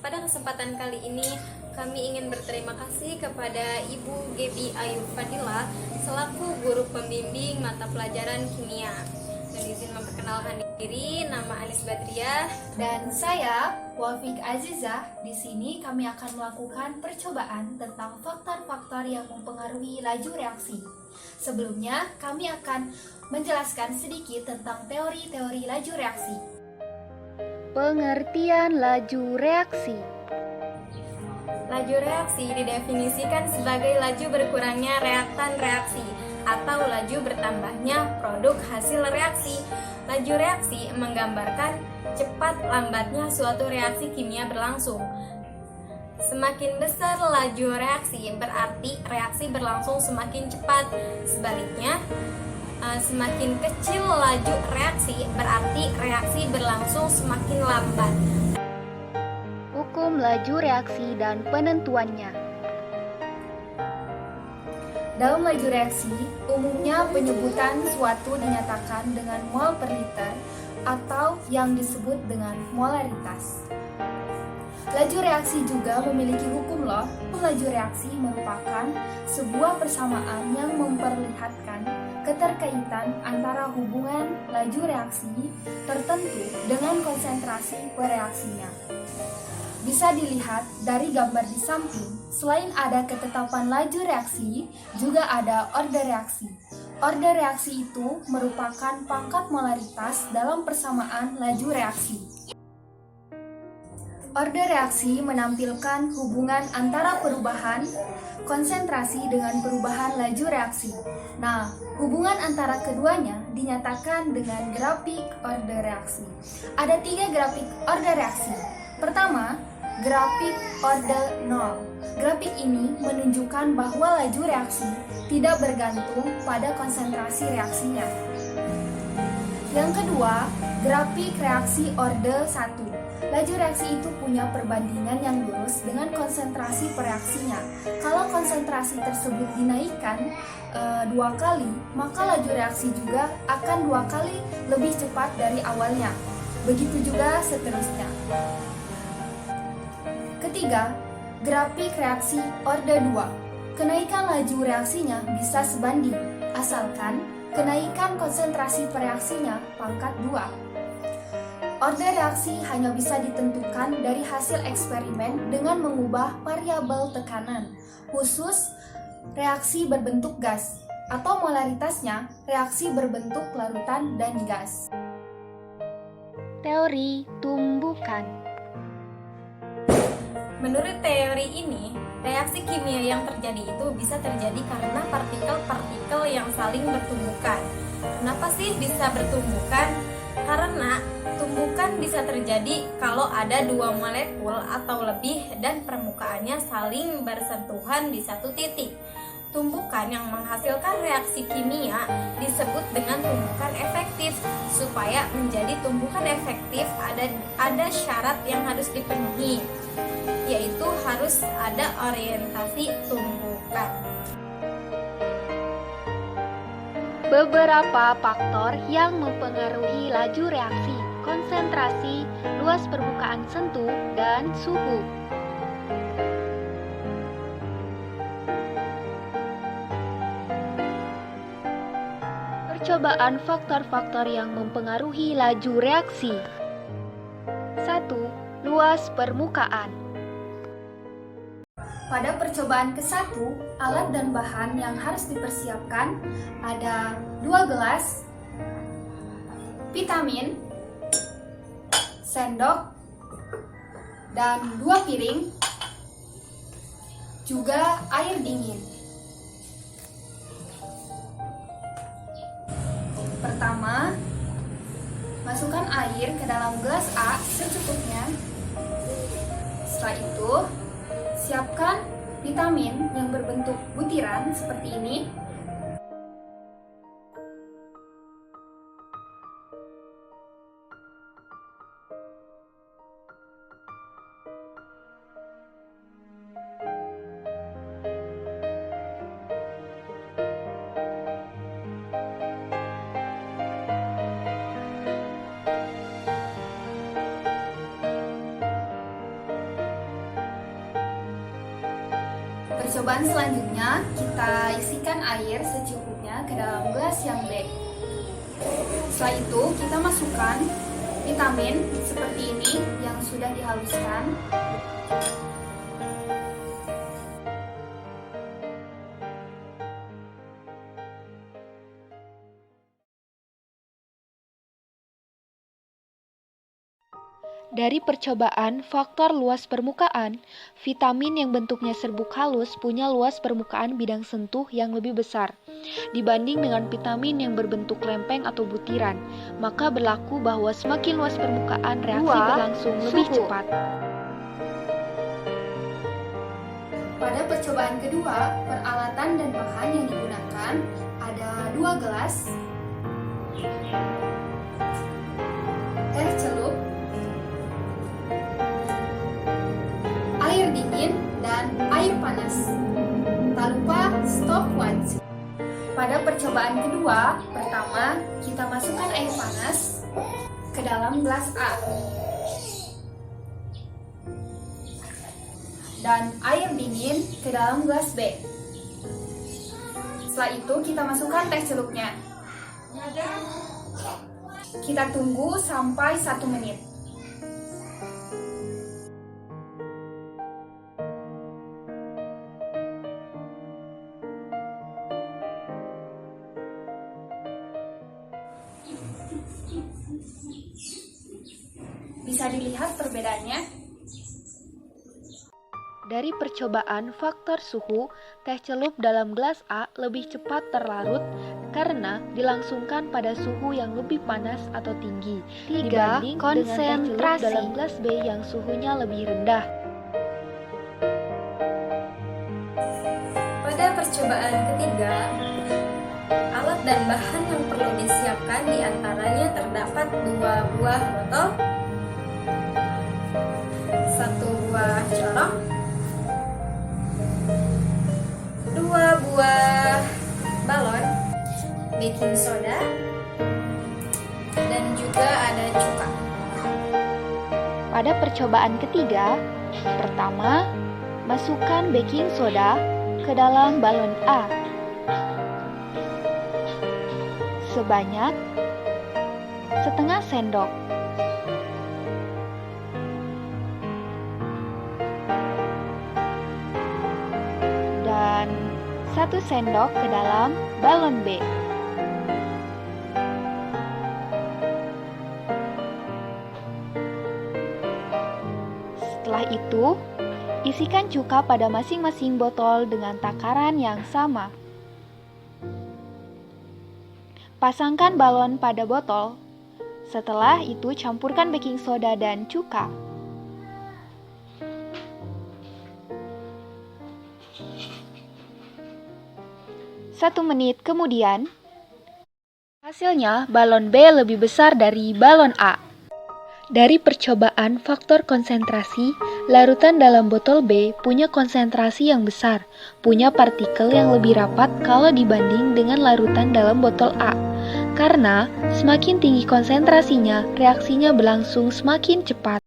Pada kesempatan kali ini, kami ingin berterima kasih kepada Ibu Gebi Ayu Fadila selaku guru pembimbing mata pelajaran kimia. Dan izin memperkenalkan diri, nama Anis Badriah. Dan saya, Wafik Azizah. Di sini kami akan melakukan percobaan tentang faktor-faktor yang mempengaruhi laju reaksi. Sebelumnya, kami akan menjelaskan sedikit tentang teori-teori laju reaksi. Pengertian laju reaksi. Laju reaksi didefinisikan sebagai laju berkurangnya reaktan reaksi atau laju bertambahnya produk hasil reaksi. Laju reaksi menggambarkan cepat lambatnya suatu reaksi kimia berlangsung. Semakin besar laju reaksi berarti reaksi berlangsung semakin cepat. Sebaliknya, semakin kecil laju reaksi berarti reaksi berlangsung semakin lambat. Hukum laju reaksi dan penentuannya. Dalam laju reaksi, umumnya penyebutan suatu dinyatakan dengan mol per liter atau yang disebut dengan molaritas. Laju reaksi juga memiliki hukum loh. Laju reaksi merupakan sebuah persamaan yang memperlihatkan keterkaitan antara hubungan laju reaksi tertentu dengan konsentrasi pereaksinya. Bisa dilihat dari gambar di samping, selain ada ketetapan laju reaksi, juga ada order reaksi. Order reaksi itu merupakan pangkat molaritas dalam persamaan laju reaksi. Order reaksi menampilkan hubungan antara perubahan konsentrasi dengan perubahan laju reaksi. Nah, hubungan antara keduanya dinyatakan dengan grafik order reaksi. Ada 3 grafik order reaksi. Pertama, grafik order 0. Grafik ini menunjukkan bahwa laju reaksi tidak bergantung pada konsentrasi reaksinya. Yang kedua, grafik reaksi order 1. Laju reaksi itu punya perbandingan yang lurus dengan konsentrasi pereaksinya. Kalau konsentrasi tersebut dinaikkan 2 kali, maka laju reaksi juga akan 2 kali lebih cepat dari awalnya. Begitu juga seterusnya. Ketiga, grafik reaksi order 2. Kenaikan laju reaksinya bisa sebanding, asalkan kenaikan konsentrasi pereaksinya pangkat 2. Order reaksi hanya bisa ditentukan dari hasil eksperimen dengan mengubah variabel tekanan, khusus reaksi berbentuk gas, atau molaritasnya reaksi berbentuk larutan dan gas. Teori tumbukan. Menurut teori ini, reaksi kimia yang terjadi itu bisa terjadi karena partikel-partikel yang saling bertumbukan. Kenapa sih bisa bertumbukan? Karena tumbukan bisa terjadi kalau ada 2 molekul atau lebih dan permukaannya saling bersentuhan di satu titik. Tumbukan yang menghasilkan reaksi kimia disebut dengan tumbukan efektif. Supaya menjadi tumbukan efektif ada syarat yang harus dipenuhi, yaitu harus ada orientasi tumbukan. Beberapa faktor yang mempengaruhi laju reaksi, konsentrasi, luas permukaan sentuh, dan suhu. Percobaan faktor-faktor yang mempengaruhi laju reaksi. 1. Luas permukaan. Pada percobaan ke-1, alat dan bahan yang harus dipersiapkan ada 2 gelas, vitamin, sendok, dan 2 piring, juga air dingin. Pertama, masukkan air ke dalam gelas A secukupnya. Setelah itu, siapkan vitamin yang berbentuk butiran seperti ini. percobaan selanjutnya, kita isikan air secukupnya ke dalam gelas yang B. Setelah itu, kita masukkan vitamin seperti ini yang sudah dihaluskan. Dari percobaan faktor luas permukaan, vitamin yang bentuknya serbuk halus punya luas permukaan bidang sentuh yang lebih besar dibanding dengan vitamin yang berbentuk lempeng atau butiran. Maka berlaku bahwa semakin luas permukaan, reaksi berlangsung lebih cepat. Pada percobaan kedua, peralatan dan bahan yang digunakan ada 2 gelas, teh celup, air dingin, dan air panas. Tak lupa stopwatch. Pada percobaan kedua, pertama kita masukkan air panas ke dalam gelas A dan air dingin ke dalam gelas B. Setelah itu kita masukkan teh celupnya. Kita tunggu sampai 1 menit. Bisa dilihat perbedaannya. Dari percobaan faktor suhu, teh celup dalam gelas A lebih cepat terlarut karena dilangsungkan pada suhu yang lebih panas atau tinggi dibanding dengan teh celup dalam gelas B yang suhunya lebih rendah. Pada percobaan ketiga, alat dan bahan yang perlu disiapkan diantaranya terdapat 2 buah botol, 1 buah corong, 2 buah balon, baking soda, dan juga ada cuka. Pada percobaan ketiga, pertama, masukkan baking soda ke dalam balon A sebanyak setengah sendok. Dan 1 sendok ke dalam balon B. Setelah itu, isikan cuka pada masing-masing botol dengan takaran yang sama. Pasangkan balon pada botol. Setelah itu, campurkan baking soda dan cuka. Satu menit kemudian, hasilnya balon B lebih besar dari balon A. Dari percobaan faktor konsentrasi, larutan dalam botol B punya konsentrasi yang besar, punya partikel yang lebih rapat kalau dibanding dengan larutan dalam botol A. Karena semakin tinggi konsentrasinya, reaksinya berlangsung semakin cepat.